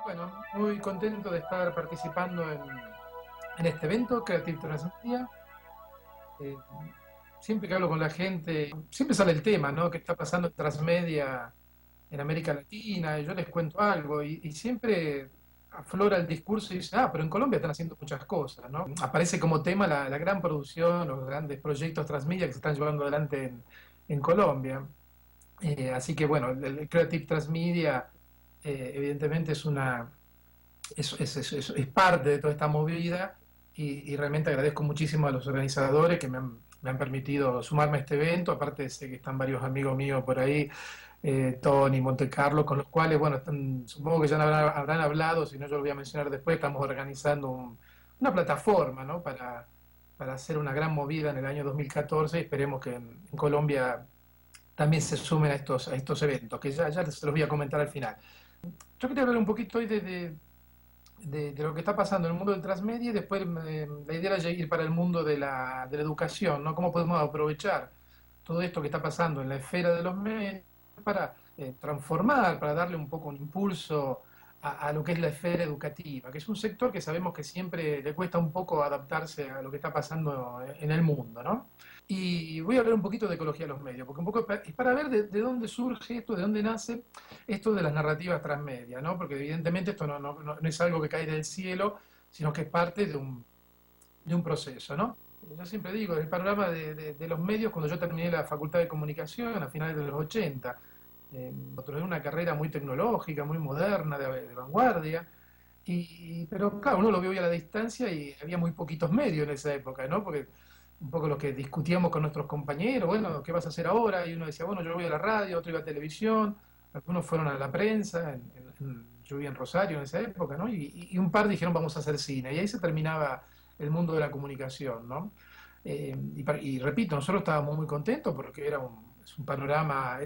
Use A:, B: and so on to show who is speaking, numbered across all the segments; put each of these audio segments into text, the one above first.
A: Bueno, muy contento de estar participando en este evento, Creative Transmedia. Eh, Siempre que hablo con la gente, siempre sale el tema, ¿no? ¿Qué está pasando en Transmedia en América Latina? Y yo les cuento algo y siempre aflora el discurso y dice, pero en Colombia están haciendo muchas cosas, ¿no? Aparece como tema la gran producción, los grandes proyectos Transmedia que se están llevando adelante en Colombia. Así que bueno, el Creative Transmedia evidentemente es parte de toda esta movida y realmente agradezco muchísimo a los organizadores que me han permitido sumarme a este evento. Aparte sé que están varios amigos míos por ahí, Tony, Monte Carlo, con los cuales, bueno, supongo que ya habrán hablado, si no yo lo voy a mencionar después. Estamos organizando una plataforma, ¿no? Para hacer una gran movida en el año 2014 y esperemos que en Colombia también se sumen a estos eventos, que ya se los voy a comentar al final. Yo quería hablar un poquito hoy de lo que está pasando en el mundo del transmedia y después la idea era ir para el mundo de la educación, ¿no? ¿Cómo podemos aprovechar todo esto que está pasando en la esfera de los medios para transformar, para darle un poco un impulso a lo que es la esfera educativa, que es un sector que sabemos que siempre le cuesta un poco adaptarse a lo que está pasando en el mundo, ¿no? Y voy a hablar un poquito de ecología de los medios, porque un poco es para ver de dónde surge esto, de dónde nace esto de las narrativas transmedia, ¿no? Porque evidentemente esto no es algo que cae del cielo, sino que es parte de un proceso, ¿no? Yo siempre digo, el panorama de los medios, cuando yo terminé la Facultad de Comunicación a finales de los 80, era una carrera muy tecnológica, muy moderna, de vanguardia, pero claro, uno lo vio hoy a la distancia y había muy poquitos medios en esa época, ¿no? Porque un poco lo que discutíamos con nuestros compañeros, bueno, ¿qué vas a hacer ahora? Y uno decía, bueno, yo voy a la radio, otro iba a televisión, algunos fueron a la prensa, yo vivía en Rosario en esa época, ¿no? Y un par dijeron, vamos a hacer cine, y ahí se terminaba el mundo de la comunicación, ¿no? Y repito, nosotros estábamos muy contentos porque era un panorama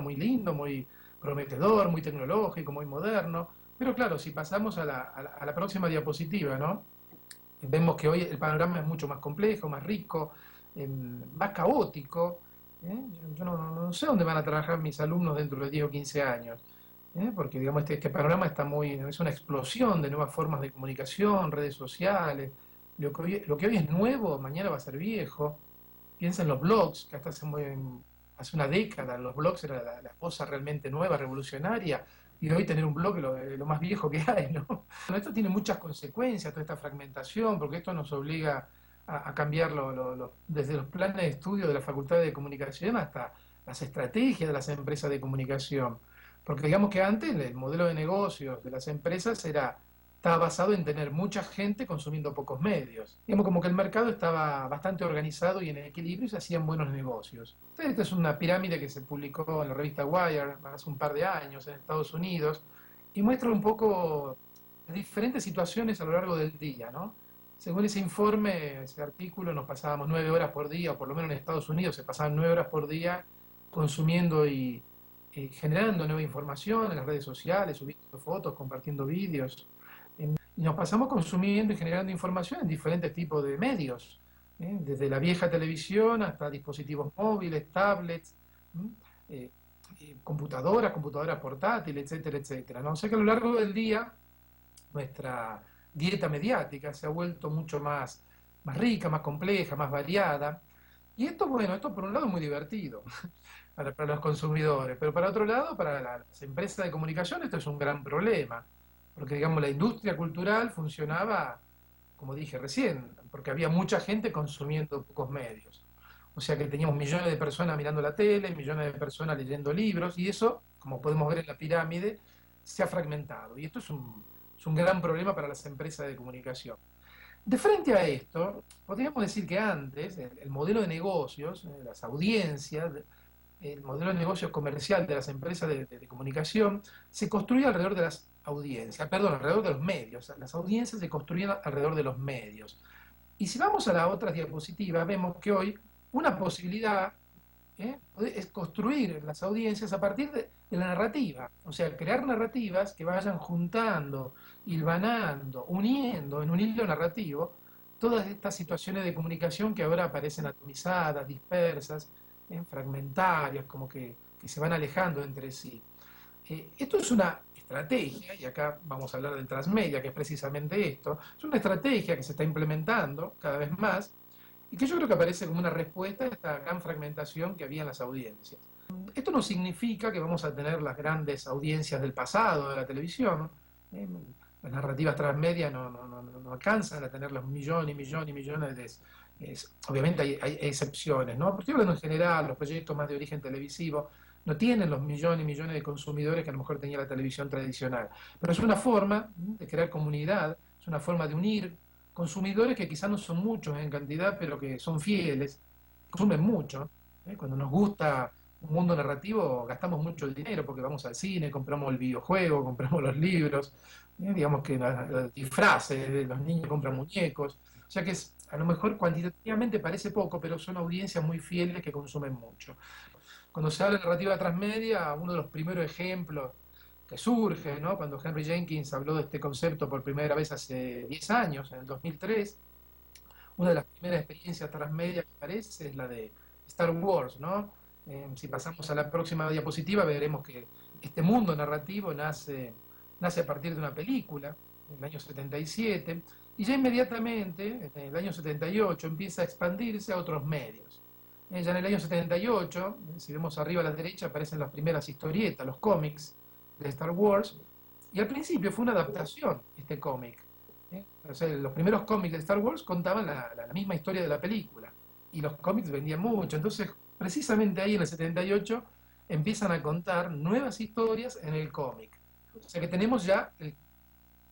A: muy lindo, muy prometedor, muy tecnológico, muy moderno, pero claro, si pasamos a la próxima diapositiva, ¿no? Vemos que hoy el panorama es mucho más complejo, más rico, más caótico. ¿Eh? Yo no sé dónde van a trabajar mis alumnos dentro de 10 o 15 años, porque digamos este panorama es una explosión de nuevas formas de comunicación, redes sociales. Lo que hoy es nuevo, mañana va a ser viejo. Piensa en los blogs, que hace una década los blogs era la cosa realmente nueva, revolucionaria, y hoy tener un blog es lo más viejo que hay, ¿no? Bueno, esto tiene muchas consecuencias, toda esta fragmentación, porque esto nos obliga a cambiar desde los planes de estudio de la Facultad de Comunicación hasta las estrategias de las empresas de comunicación. Porque digamos que antes el modelo de negocios de las empresas estaba basado en tener mucha gente consumiendo pocos medios. Digamos como que el mercado estaba bastante organizado y en equilibrio y se hacían buenos negocios. Esta es una pirámide que se publicó en la revista Wire hace un par de años en Estados Unidos y muestra un poco diferentes situaciones a lo largo del día, ¿no? Según ese informe, ese artículo, nos pasábamos 9 horas por día, o por lo menos en Estados Unidos se pasaban 9 horas por día consumiendo y generando nueva información en las redes sociales, subiendo fotos, compartiendo vídeos. Y nos pasamos consumiendo y generando información en diferentes tipos de medios, desde la vieja televisión hasta dispositivos móviles, tablets, ¿m? Eh, computadoras portátiles, etcétera, etcétera, ¿no? O sea que a lo largo del día nuestra dieta mediática se ha vuelto mucho más rica, más compleja, más variada. Y esto, bueno, esto por un lado es muy divertido para los consumidores, pero para otro lado, para las empresas de comunicación, esto es un gran problema, porque digamos la industria cultural funcionaba, como dije recién, porque había mucha gente consumiendo pocos medios. O sea que teníamos millones de personas mirando la tele, millones de personas leyendo libros, y eso, como podemos ver en la pirámide, se ha fragmentado. Y esto es un gran problema para las empresas de comunicación. De frente a esto, podríamos decir que antes el modelo de negocios, las audiencias, el modelo de negocios comercial de las empresas de comunicación se construía alrededor de las audiencias, perdón, alrededor de los medios. Las audiencias se construían alrededor de los medios. Y si vamos a la otra diapositiva, vemos que hoy una posibilidad es construir las audiencias a partir de la narrativa, o sea, crear narrativas que vayan juntando, hilvanando, uniendo en un hilo narrativo todas estas situaciones de comunicación que ahora aparecen atomizadas, dispersas, fragmentarias, como que se van alejando entre sí. Esto es una estrategia, y acá vamos a hablar del transmedia, que es precisamente esto, es una estrategia que se está implementando cada vez más y que yo creo que aparece como una respuesta a esta gran fragmentación que había en las audiencias. Esto no significa que vamos a tener las grandes audiencias del pasado de la televisión. ¿eh? Las narrativas transmedia no alcanzan a tener los millones y millones y millones de... obviamente hay excepciones, ¿no? Pero estoy hablando en general, los proyectos más de origen televisivo no tienen los millones y millones de consumidores que a lo mejor tenía la televisión tradicional. Pero es una forma de crear comunidad, es una forma de unir consumidores que quizás no son muchos en cantidad, pero que son fieles, consumen mucho. Cuando nos gusta un mundo narrativo gastamos mucho dinero porque vamos al cine, compramos el videojuego, compramos los libros, digamos que los disfraces, los niños compran muñecos, o sea que a lo mejor cuantitativamente parece poco, pero son audiencias muy fieles que consumen mucho. Cuando se habla de narrativa transmedia, uno de los primeros ejemplos que surge, ¿no? Cuando Henry Jenkins habló de este concepto por primera vez hace 10 años, en el 2003, una de las primeras experiencias transmedia que aparece es la de Star Wars, ¿no? Si pasamos a la próxima diapositiva veremos que este mundo narrativo nace a partir de una película, en el año 77, y ya inmediatamente, en el año 78, empieza a expandirse a otros medios. Ya en el año 78, si vemos arriba a la derecha, aparecen las primeras historietas, los cómics de Star Wars, y al principio fue una adaptación este cómic. O sea, los primeros cómics de Star Wars contaban la misma historia de la película, y los cómics vendían mucho, entonces precisamente ahí en el 78 empiezan a contar nuevas historias en el cómic. O sea que tenemos ya el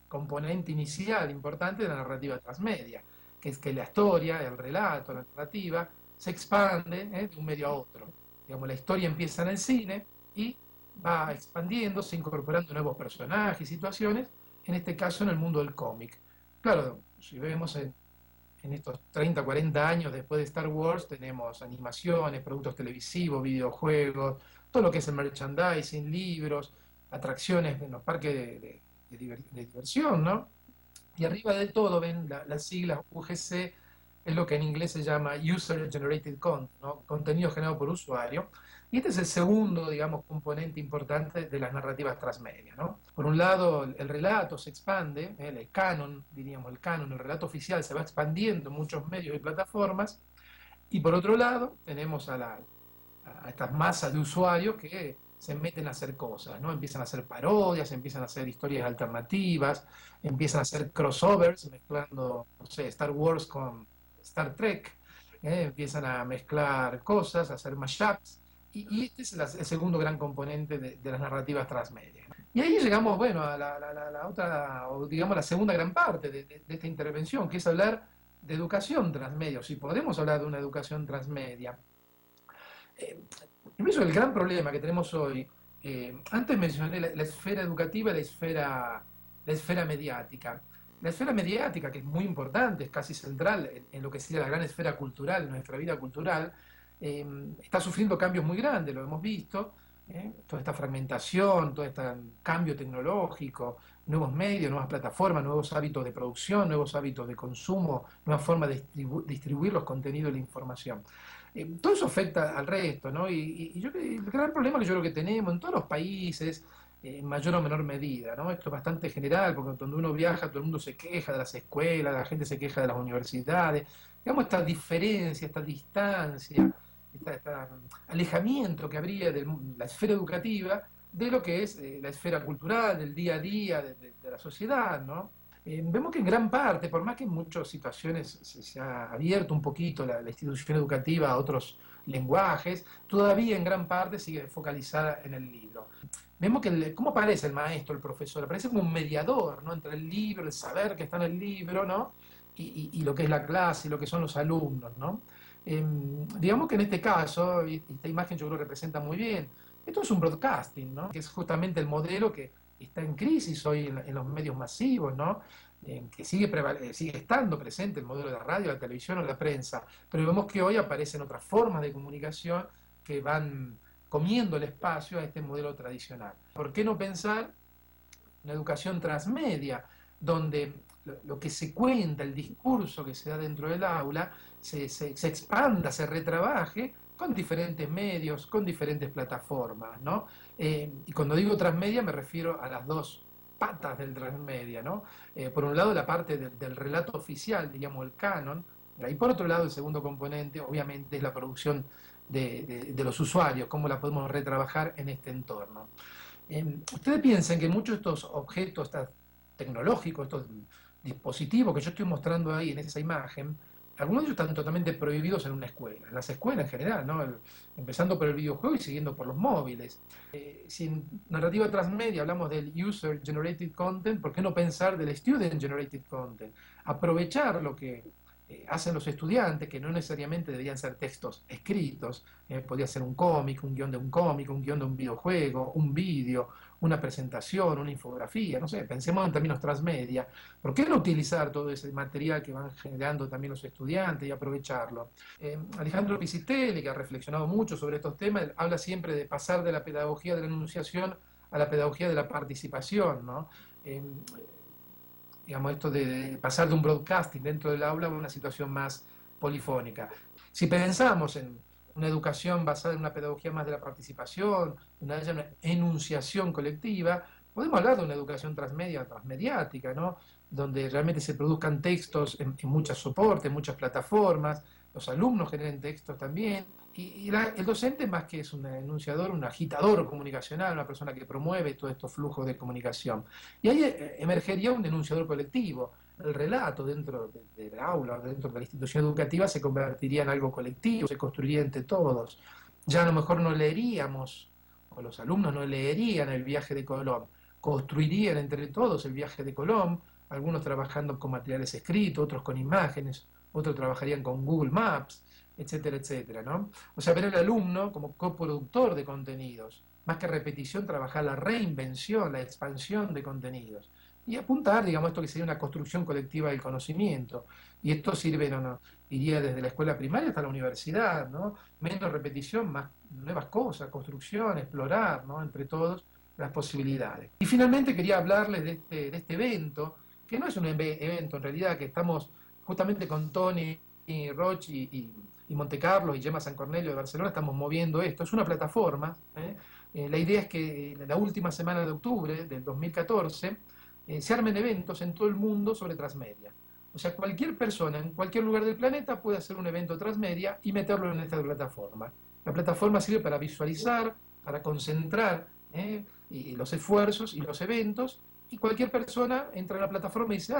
A: componente inicial importante de la narrativa transmedia, que es que la historia, el relato, la narrativa, se expande de un medio a otro. Digamos, la historia empieza en el cine y va expandiéndose, incorporando nuevos personajes y situaciones, en este caso en el mundo del cómic. Claro, si vemos en estos 30, 40 años después de Star Wars, tenemos animaciones, productos televisivos, videojuegos, todo lo que es el merchandising, libros, atracciones en los parques de diversión, ¿no? Y arriba de todo ven las siglas UGC, es lo que en inglés se llama User Generated Content, ¿no? Contenido generado por usuario. Y este es el segundo, digamos, componente importante de las narrativas transmedia, ¿no? Por un lado, el relato se expande, el canon, diríamos, el canon, el relato oficial se va expandiendo en muchos medios y plataformas. Y por otro lado, tenemos a estas masas de usuarios que se meten a hacer cosas, ¿no? Empiezan a hacer parodias, empiezan a hacer historias alternativas, empiezan a hacer crossovers, mezclando, no sé, Star Wars con Star Trek, empiezan a mezclar cosas, a hacer mashups, y este es el segundo gran componente de las narrativas transmedia. Y ahí llegamos, bueno, a la otra, o digamos, la segunda gran parte de esta intervención, que es hablar de educación transmedia, o si podemos hablar de una educación transmedia. Por eso el gran problema que tenemos hoy, antes mencioné la esfera educativa y la esfera mediática. La esfera mediática, que es muy importante, es casi central en lo que sería la gran esfera cultural, en nuestra vida cultural, está sufriendo cambios muy grandes, lo hemos visto, toda esta fragmentación, todo este cambio tecnológico, nuevos medios, nuevas plataformas, nuevos hábitos de producción, nuevos hábitos de consumo, nuevas formas de distribuir los contenidos y la información. Todo eso afecta al resto, ¿no? Y el gran problema que yo creo que tenemos en todos los países, en mayor o menor medida, ¿no? Esto es bastante general, porque cuando uno viaja todo el mundo se queja de las escuelas, la gente se queja de las universidades, digamos, esta diferencia, esta distancia, este alejamiento que habría de la esfera educativa de lo que es la esfera cultural, del día a día, de la sociedad, ¿no? Vemos que en gran parte, por más que en muchas situaciones se ha abierto un poquito la institución educativa a otros lenguajes, todavía en gran parte sigue focalizada en el libro. Vemos que cómo aparece el maestro, el profesor, aparece como un mediador, ¿no? Entre el libro, el saber que está en el libro, ¿no? Y lo que es la clase y lo que son los alumnos, ¿no? Digamos que en este caso, y esta imagen yo creo que representa muy bien, esto es un broadcasting, ¿no? Que es justamente el modelo que está en crisis hoy en los medios masivos, ¿no? Que sigue estando presente el modelo de la radio, la televisión o la prensa, pero vemos que hoy aparecen otras formas de comunicación que van comiendo el espacio a este modelo tradicional. ¿Por qué no pensar una educación transmedia, donde lo que se cuenta, el discurso que se da dentro del aula, se expanda, se retrabaje con diferentes medios, con diferentes plataformas, ¿no? Y cuando digo transmedia me refiero a las dos patas del transmedia, ¿no? Por un lado la parte del relato oficial, digamos el canon, y por otro lado el segundo componente, obviamente, es la producción de los usuarios, cómo la podemos retrabajar en este entorno. Ustedes piensan que muchos de estos objetos tecnológicos, estos dispositivos que yo estoy mostrando ahí en esa imagen, algunos de ellos están totalmente prohibidos en una escuela, en las escuelas en general, ¿no? Empezando por el videojuego y siguiendo por los móviles. Si en narrativa transmedia hablamos del User Generated Content, ¿por qué no pensar del Student Generated Content? Aprovechar lo que hacen los estudiantes, que no necesariamente deberían ser textos escritos, podría ser un cómic, un guión de un cómic, un guión de un videojuego, un vídeo, una presentación, una infografía, no sé, pensemos en términos transmedia. ¿Por qué no utilizar todo ese material que van generando también los estudiantes y aprovecharlo? Alejandro Pisitelli, que ha reflexionado mucho sobre estos temas, habla siempre de pasar de la pedagogía de la enunciación a la pedagogía de la participación, ¿no? Digamos, esto de pasar de un broadcasting dentro del aula a una situación más polifónica. Si pensamos en una educación basada en una pedagogía más de la participación, una enunciación colectiva, podemos hablar de una educación transmedia, transmediática, ¿no? Donde realmente se produzcan textos en muchos soportes, en muchas plataformas, los alumnos generen textos también, y el docente más que es un enunciador, un agitador comunicacional, una persona que promueve todos estos flujos de comunicación. Y ahí emergería un denunciador colectivo. El relato dentro del aula, dentro de la institución educativa, se convertiría en algo colectivo, se construiría entre todos. Ya a lo mejor no leeríamos, o los alumnos no leerían el viaje de Colón, construirían entre todos el viaje de Colón, algunos trabajando con materiales escritos, otros con imágenes, otros trabajarían con Google Maps, etcétera, etcétera, ¿no? O sea, ver al alumno como coproductor de contenidos, más que repetición, trabajar la reinvención, la expansión de contenidos y apuntar, digamos, esto que sería una construcción colectiva del conocimiento. Y esto sirve, iría desde la escuela primaria hasta la universidad, ¿no? Menos repetición, más nuevas cosas, construcción, explorar, ¿no? Entre todos las posibilidades. Y finalmente quería hablarles de este evento, que no es un evento en realidad, que estamos justamente con Tony y Roch y Monte Carlo y Gemma San Cornelio de Barcelona, estamos moviendo esto. Es una plataforma. La idea es que la última semana de octubre del 2014 se armen eventos en todo el mundo sobre transmedia. O sea, cualquier persona en cualquier lugar del planeta puede hacer un evento transmedia y meterlo en esta plataforma. La plataforma sirve para visualizar, para concentrar y los esfuerzos y los eventos, y cualquier persona entra a la plataforma y dice,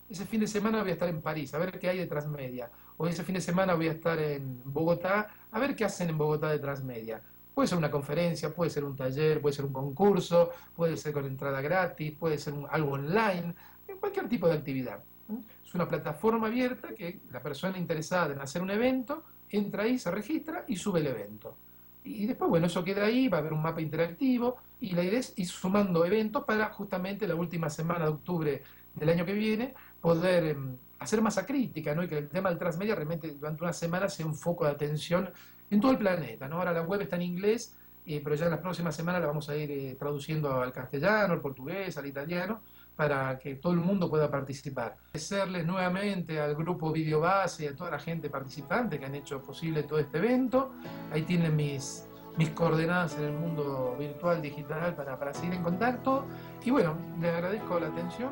A: ese fin de semana voy a estar en París, a ver qué hay de transmedia, o ese fin de semana voy a estar en Bogotá, a ver qué hacen en Bogotá de transmedia. Puede ser una conferencia, puede ser un taller, puede ser un concurso, puede ser con entrada gratis, puede ser algo online, cualquier tipo de actividad. Es una plataforma abierta que la persona interesada en hacer un evento entra ahí, se registra y sube el evento. Y después, bueno, eso queda ahí, va a haber un mapa interactivo y la idea es ir sumando eventos para justamente la última semana de octubre del año que viene poder hacer masa crítica, ¿no? Y que el tema del transmedia realmente durante una semana sea un foco de atención en todo el planeta, ¿no? Ahora la web está en inglés, pero ya en las próximas semanas la vamos a ir traduciendo al castellano, al portugués, al italiano, para que todo el mundo pueda participar. Agradecerles nuevamente al grupo Videobase y a toda la gente participante que han hecho posible todo este evento. Ahí tienen mis coordenadas en el mundo virtual, digital, para seguir en contacto. Y bueno, les agradezco la atención.